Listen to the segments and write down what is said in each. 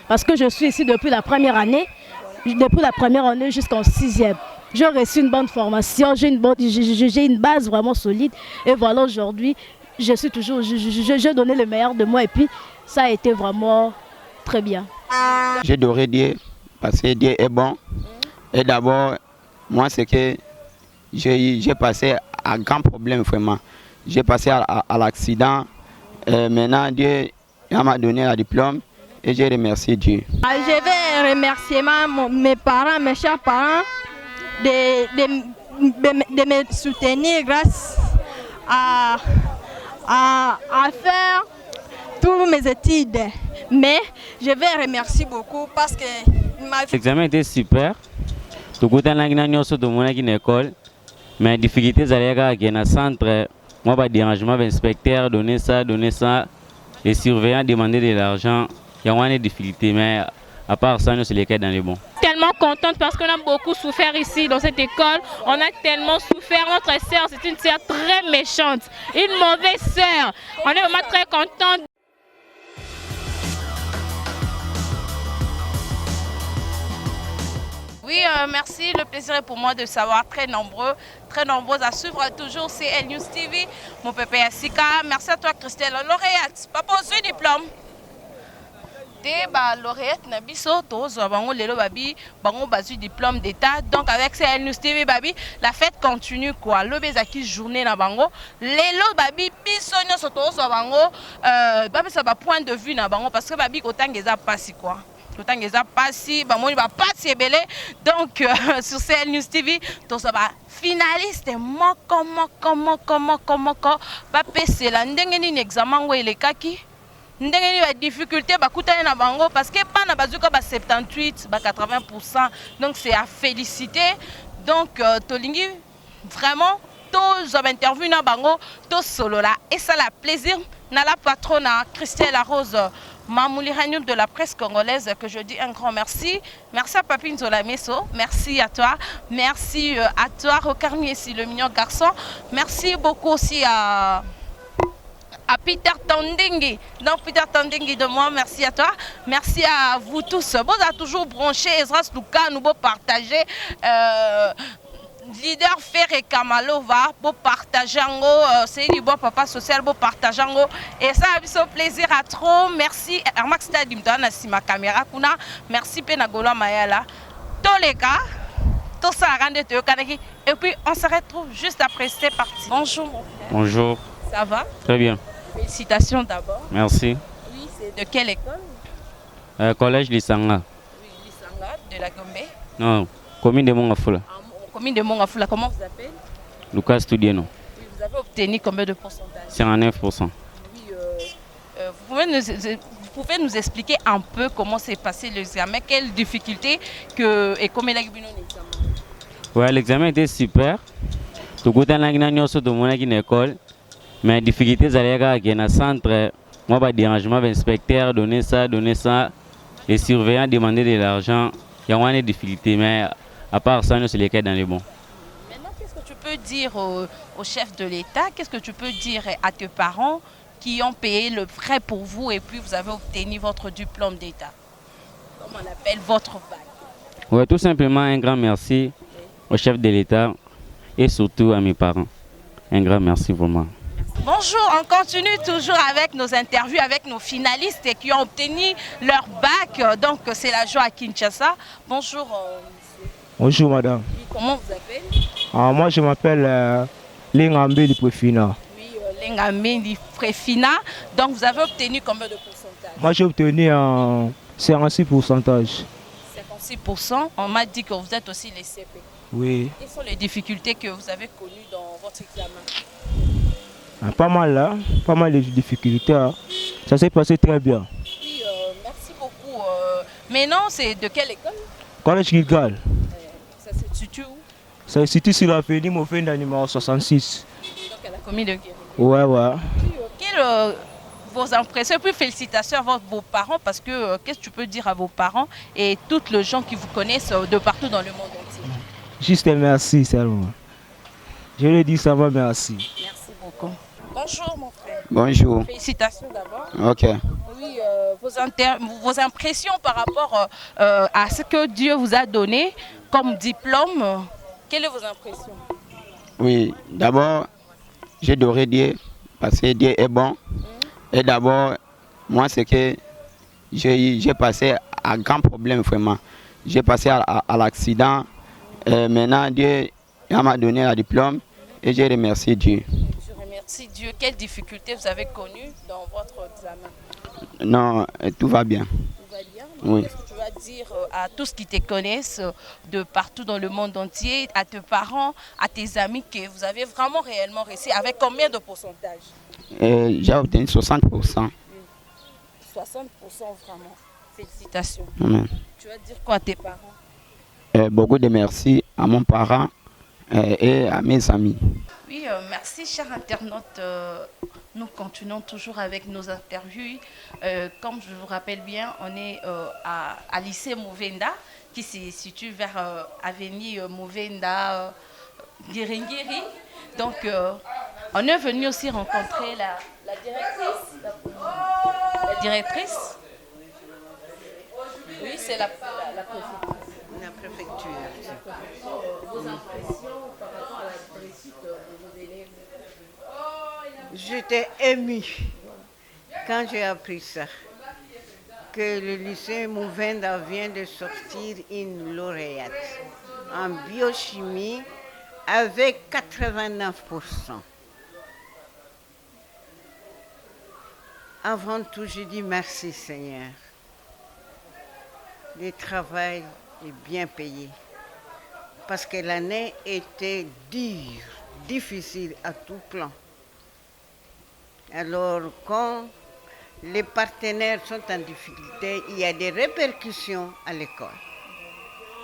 Parce que je suis ici depuis la première année jusqu'en 6e. J'ai reçu une bonne formation, j'ai une base vraiment solide. Et voilà, aujourd'hui, j'ai donné le meilleur de moi et puis ça a été vraiment très bien. J'ai adoré Dieu parce que Dieu est bon. Et d'abord, moi, c'est que j'ai passé un grand problème vraiment. J'ai passé à l'accident. Maintenant, Dieu m'a donné un diplôme et j'ai remercié Dieu. Je vais remercier mes parents, mes chers parents, de me soutenir grâce à faire toutes mes études. Mais je vais remercier beaucoup parce que l'examen était super. Tout le monde a une école. Mais les difficultés, c'est qu'il y a un centre. Moi, pas de dérangement, l'inspecteur donner ça. Les surveillants demandaient de l'argent. Il y a des difficultés, mais à part ça, nous, c'est les cas dans les bons. Tellement contente parce qu'on a beaucoup souffert ici dans cette école. On a tellement souffert. Notre sœur, c'est une sœur très méchante, une mauvaise sœur. On est vraiment très contente. Oui, merci. Le plaisir est pour moi de savoir très nombreux à suivre toujours CL News TV. Mon pépé Yassika. Merci à toi, Christelle. Lauréate, pas pour ce diplôme. Lauréate Nabiso, bango lelo babi, bango basu diplôme d'état. Donc avec CL News TV babi, la fête continue quoi. Le bezaki journée na bango. Lelo babi biso nyoso tozo bango babi ça ba point de vue na bango parce que babi kotangeza passi quoi. Kotangeza passi, bamoni ba passi ebele. Donc sur CL News TV, tozo ba finaliste moko ba pese la ndenge ni examen ngo elekaki. Ndenge ni difficulté bakutana na bango parce que pas na bazuka ba 78 ba 80%, donc c'est à féliciter. Donc tolingi vraiment tous interview na bango to solo là et ça la plaisir na la patronne Christelle Rose Mamouli Hanyoum de la presse congolaise que je dis un grand merci. Merci à Papine Zola Messo, merci à toi Rocarnier, le mignon garçon. Merci beaucoup aussi à Peter Tandingi. Donc Peter Tandingi de moi, merci à toi. Merci à vous tous. Vous avez toujours branché Ezras Luka, nous beau partager. Leader Ferre Kamalova, beau partager c'est du bon papa social, beau partager et ça a eu plaisir à trop. Merci Armax Stadim dans ma caméra kuna. Merci Penagola Mayala. Tous les cas, tout ça rende et puis on se retrouve juste après, c'est parti. Bonjour mon frère. Bonjour. Ça va? Très bien. Félicitations d'abord. Merci. Oui, c'est de quelle école? Collège Lisanga. Oui, Lisanga, de la Gombe. Non, commune de Mongafula. Commune de Mongafula, comment vous appelez? Lucas Studieno. Oui, vous avez obtenu combien de pourcentage? 59%. Oui, vous pouvez nous expliquer un peu comment s'est passé l'examen, quelles difficultés et comment il a eu l'examen? Ouais, l'examen était super. Tout le monde a une école. Mais la difficulté, c'est qu'il y a un centre. Moi, pas de dérangement, l'inspecteur donner ça. Les surveillants demandaient de l'argent. Il y a des difficultés, mais à part ça, nous, c'est les cas dans les bons. Maintenant, qu'est-ce que tu peux dire au chef de l'État? Qu'est-ce que tu peux dire à tes parents qui ont payé le prêt pour vous et puis vous avez obtenu votre diplôme d'État? Comment on appelle votre bac? Oui, tout simplement, un grand merci au chef de l'État et surtout à mes parents. Un grand merci vraiment. Bonjour, on continue toujours avec nos interviews avec nos finalistes qui ont obtenu leur bac. Donc c'est la joie à Kinshasa. Bonjour. Bonjour madame. Oui, comment vous appelez? Moi je m'appelle Lingambe Liprefina. Oui, Lingambe Liprefina. Donc vous avez obtenu combien de pourcentage? Moi j'ai obtenu 56%. 56%. On m'a dit que vous êtes aussi les CP. Oui. Quelles sont les difficultés que vous avez connues dans votre examen? Pas mal là, pas mal de difficultés. Hein. Ça s'est passé très bien. Oui, merci beaucoup. Mais non, c'est de quelle école? Collège Gilgal. Ça se situe où? Ça se situe sur l'avenue Mofenda numéro 66. Donc à la commune de Guéry. Ouais. Quelles vos impressions et puis félicitations à vos parents parce que qu'est-ce que tu peux dire à vos parents et toutes les gens qui vous connaissent de partout dans le monde entier? Juste merci seulement. Je le dis ça va, merci. Merci beaucoup. Bonjour mon frère. Bonjour. Félicitations d'abord. Ok. Oui, vos impressions par rapport à ce que Dieu vous a donné comme diplôme, quelles sont vos impressions? Oui, d'abord, je devrais dire, parce que Dieu est bon. Et d'abord, moi, c'est que j'ai passé un grand problème vraiment. J'ai passé à l'accident. Maintenant, Dieu m'a donné un diplôme et je remercie Dieu. Je remercie Dieu. Quelles difficultés vous avez connues dans votre examen? Non, tout va bien. Tout va bien. Oui. Qu'est-ce que tu vas dire à tous qui te connaissent de partout dans le monde entier, à tes parents, à tes amis, que vous avez vraiment réellement réussi? Avec combien de pourcentage? J'ai obtenu 60%. 60% vraiment. Félicitations. Amen. Tu vas dire quoi à tes parents? Beaucoup de merci à mon parent et à mes amis. Oui, merci chers internautes. Nous continuons toujours avec nos interviews. Comme je vous rappelle bien, on est à lycée Mouvenda, qui se situe vers avenue Mouvenda, Guéringiri. Donc, on est venu aussi rencontrer la directrice. La directrice. Oui, c'est la préfecture. La préfecture. Vos impressions par rapport à la réussite de vos élèves? J'étais émue quand j'ai appris ça, que le lycée Mouvenda vient de sortir une lauréate en biochimie avec 89%. Avant tout, je dis merci Seigneur. Le travail est bien payé parce que l'année était dure, difficile à tout plan. Alors, quand les partenaires sont en difficulté, il y a des répercussions à l'école.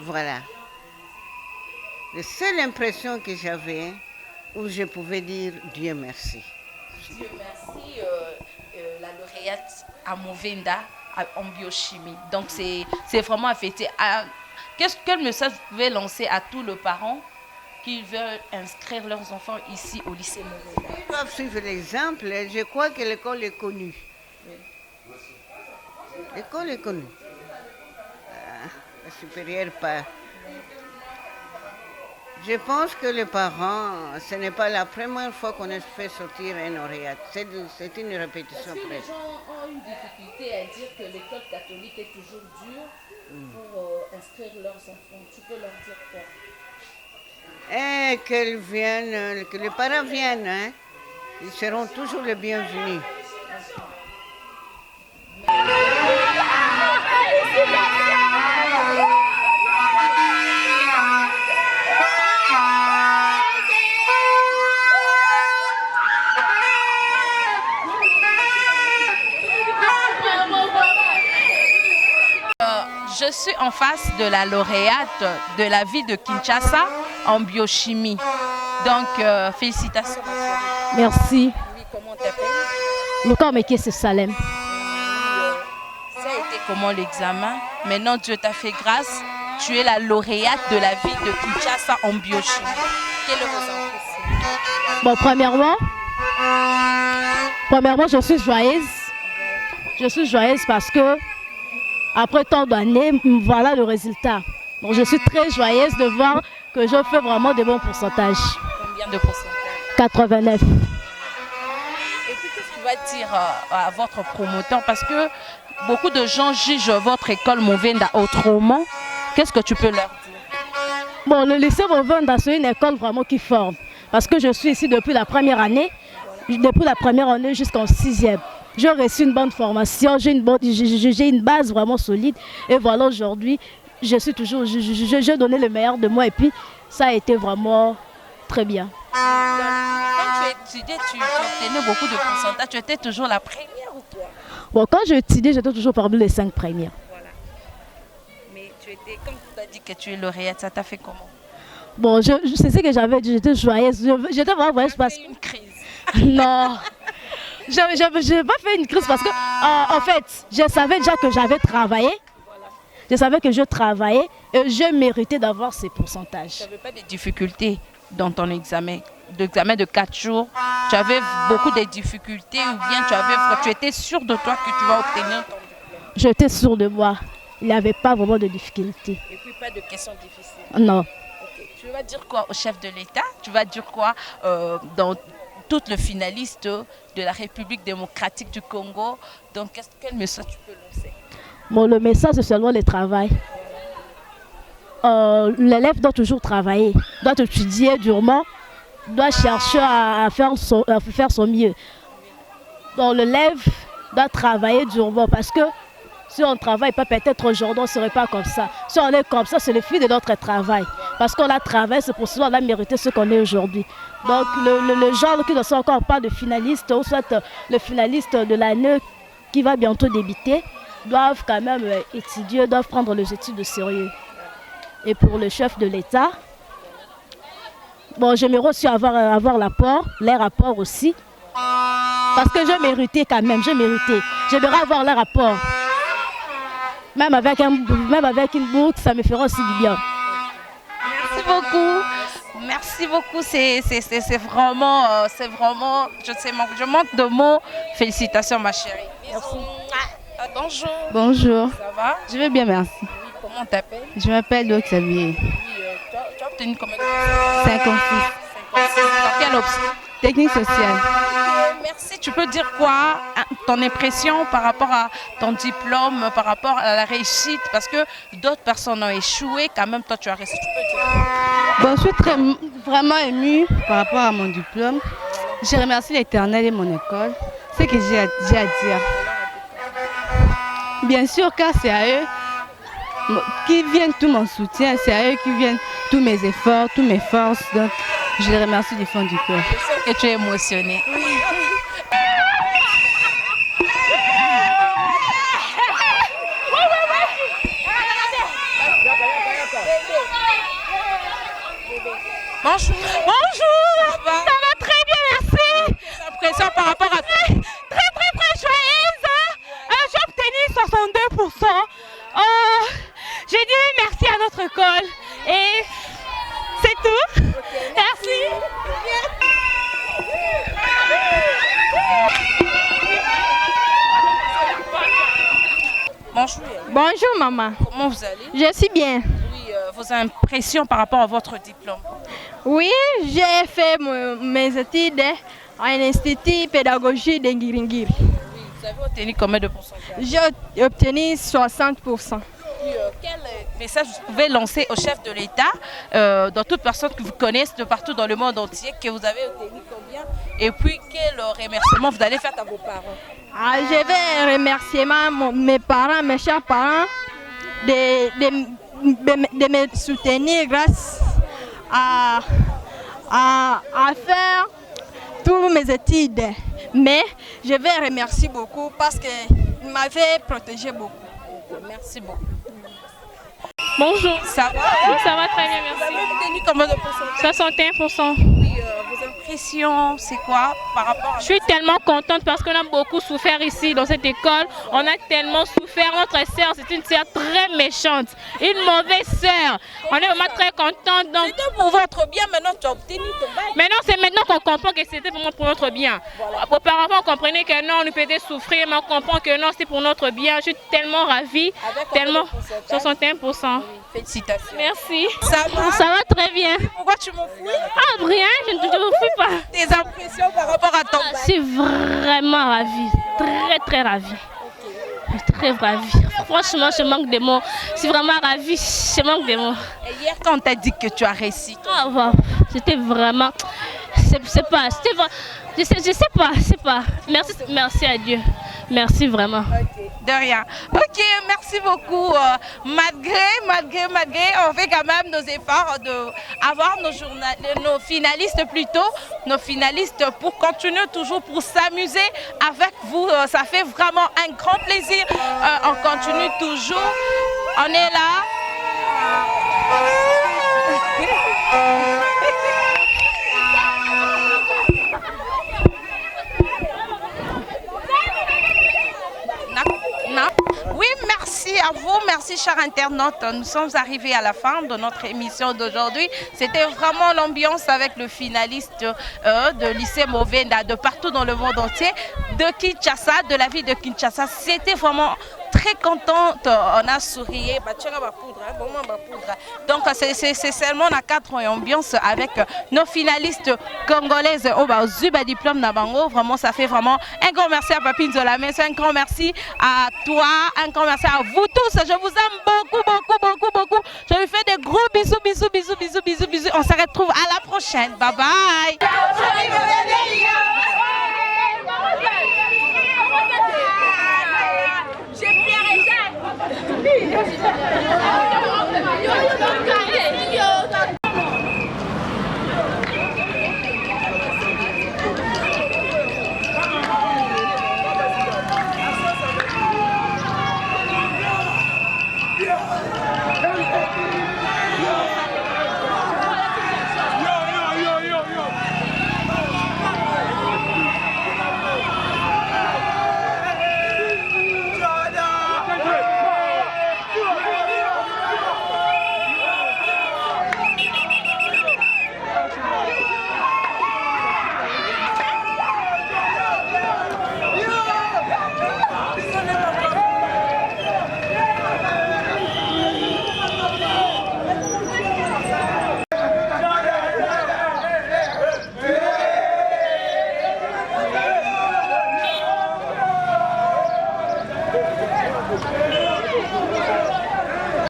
Voilà. La seule impression que j'avais, où je pouvais dire Dieu merci. Dieu merci, la lauréate à Mouvenda en biochimie. Donc, c'est vraiment affecté. Quel message vous pouvez lancer à tous les parents qui veulent inscrire leurs enfants ici au lycée Mouvenda? Ils doivent suivre l'exemple. Je crois que l'école est connue. Oui. L'école est connue. La supérieure, pas. Je pense que les parents, ce n'est pas la première fois qu'on a fait sortir un lauréat. C'est une répétition. Est-ce que les gens ont une difficulté à dire que l'école catholique est toujours dure pour inscrire leurs enfants? Tu peux leur dire quoi? Et qu'elles viennent, que les parents viennent, hein? Ils seront toujours les bienvenus. Je suis en face de la lauréate de la ville de Kinshasa en biochimie. Donc, félicitations. Merci. Oui, comment t'appelles? Le corps Meké, c'est Salem. Ça a été comment l'examen? Maintenant, Dieu t'a fait grâce. Tu es la lauréate de la ville de Kinshasa en biochimie. Quelle est vos impressions? Bon, premièrement, je suis joyeuse. Je suis joyeuse parce que après tant d'années, voilà le résultat. Donc je suis très joyeuse de voir que je fais vraiment de bons pourcentages. Combien de pourcentage? 89. Et puis qu'est-ce que tu vas dire à votre promoteur? Parce que beaucoup de gens jugent votre école Mouvenda autrement. Qu'est-ce que tu peux leur dire? Bon, le lycée Mouvenda, c'est une école vraiment qui forme. Parce que je suis ici depuis la première année jusqu'en 6e. J'ai reçu une bonne formation, j'ai une base vraiment solide. Et voilà, aujourd'hui, j'ai donné le meilleur de moi et puis ça a été vraiment très bien. Quand tu étudiais, tu obtenais beaucoup de pourcentages. Tu étais toujours la première ou quoi? Bon, quand j'ai étudié, j'étais toujours parmi les 5 premières. Voilà. Mais tu étais, comme tu as dit que tu es lauréate, ça t'a fait comment? Bon, c'est ce que j'avais dit, j'étais joyeuse. J'étais vraiment joyeuse parce que... une crise. Non. Je n'ai pas fait une crise parce que, en fait, je savais déjà que j'avais travaillé. Je savais que je travaillais et je méritais d'avoir ces pourcentages. Tu n'avais pas de difficultés? dans ton examen de 4 jours? Tu avais beaucoup de difficultés ou bien tu étais sûr de toi que tu vas obtenir ton diplôme? J'étais sûre de moi. Il n'y avait pas vraiment de difficultés. Et puis pas de questions difficiles? Non. Ok. Tu vas dire quoi au chef de l'État? Tu vas dire quoi dans toutes les finalistes de la République démocratique du Congo? Donc quel message tu peux lancer? Bon, le message, c'est seulement le travail. L'élève doit toujours travailler, doit étudier durement, doit chercher à faire son mieux. Donc l'élève doit travailler durement parce que si on ne travaille pas, peut-être aujourd'hui on ne serait pas comme ça. Si on est comme ça, c'est le fruit de notre travail. Parce qu'on a travaillé, c'est pour cela qu'on a mérité ce qu'on est aujourd'hui. Donc le genre qui ne sont encore pas de finalistes, ou soit le finaliste de l'année qui va bientôt débuter, doivent quand même étudier, doivent prendre les études de sérieux. Et pour le chef de l'État, bon, j'aimerais aussi avoir l'apport, les rapports aussi. Parce que j'ai mérité quand même, j'ai mérité. J'aimerais avoir les rapports. Même avec une bourse, ça me fera aussi du bien. Merci beaucoup. Merci beaucoup. C'est vraiment, je manque de mots. Félicitations ma chérie. Merci. Bonjour. Bonjour. Ça va? Je vais bien, merci. Oui, comment t'appelles? Je m'appelle Loïc Xavier. Oui, tu as obtenu combien de 56. Dans quelle option? Technique sociale. Merci. Tu peux dire quoi, ton impression par rapport à ton diplôme, par rapport à la réussite? Parce que d'autres personnes ont échoué, quand même toi tu as réussi. Tu peux dire quoi? Bon, je suis vraiment émue par rapport à mon diplôme. Je remercie l'Éternel et mon école. C'est ce que j'ai à dire. Bien sûr, car c'est à eux qui viennent tout mon soutien, c'est à eux qui viennent tous mes efforts, toutes mes forces. Donc, je les remercie du fond du cœur. Je sais que tu es émotionnée. Bonjour. Bonjour. Ça va très bien, merci. Quelle impression par rapport à toi? Très joyeuse. J'ai obtenu 62%. J'ai dit merci à notre école et c'est tout. Merci. Bonjour. Bonjour maman. Comment vous allez? Je suis bien. Oui, vos impressions par rapport à votre diplôme? Oui, j'ai fait mes études à un institut pédagogique de Ngiringiri. Oui, vous avez obtenu combien de pourcentage? J'ai obtenu 60%. Quel message vous pouvez lancer au chef de l'État, dans toute personne que vous connaissez de partout dans le monde entier, que vous avez obtenu combien? Et puis quel remerciement vous allez faire à vos parents? Je vais remercier mes parents, mes chers parents, de me soutenir grâce à faire toutes mes études. Mais je vais remercier beaucoup parce qu'ils m'avaient protégé beaucoup. Merci beaucoup. Bonjour. Ça va? Oui, ça va très bien, merci. Vous avez obtenu combien de pourcentage? 61%. Oui, vos impressions, c'est quoi par rapport à... Je suis tellement contente parce qu'on a beaucoup souffert ici dans cette école. On a tellement souffert. Notre sœur, c'est une sœur très méchante, une mauvaise sœur. On est vraiment très contente. C'était pour votre bien, maintenant tu as obtenu ton bail. Maintenant, c'est maintenant qu'on comprend que c'était vraiment pour notre bien. Voilà. Auparavant, on comprenait que non, on nous faisait souffrir, mais on comprend que non, c'est pour notre bien. Je suis tellement ravie. Avec tellement. combien de 61%. Oui, félicitations. Merci. Ça va? Ça va très bien. Pourquoi tu m'en fous? Ah, rien, je ne te fous pas. Tes impressions par rapport à ton bail? Je suis vraiment ravie, très ravie. Très ravie. Franchement, je manque de mots. Je suis vraiment ravie, je manque de mots. Et hier, quand on t'a dit que tu as réussi, Ah, wow. C'était vraiment... Je sais pas. Merci à Dieu. Merci vraiment. de rien. Ok, merci beaucoup. Malgré, on fait quand même nos efforts d'avoir nos finalistes plutôt, nos finalistes pour continuer toujours, pour s'amuser avec vous. Ça fait vraiment un grand plaisir. On continue toujours. On est là. Oui, merci à vous, merci chers internautes. Nous sommes arrivés à la fin de notre émission d'aujourd'hui. C'était vraiment l'ambiance avec le finaliste de lycée Movenda de partout dans le monde entier, de Kinshasa, de la ville de Kinshasa. C'était vraiment très contente, on a souri. Donc c'est seulement la cadre et ambiance avec nos finalistes congolaises au Zuba diplôme Nabango. Vraiment, ça fait vraiment un grand merci à Papine Zolamé, un grand merci à toi, un grand merci à vous tous. Je vous aime beaucoup, beaucoup, beaucoup, beaucoup. Je vous fais des gros bisous, bisous, bisous, bisous, bisous, bisous. On se retrouve à la prochaine. Bye bye. J'ai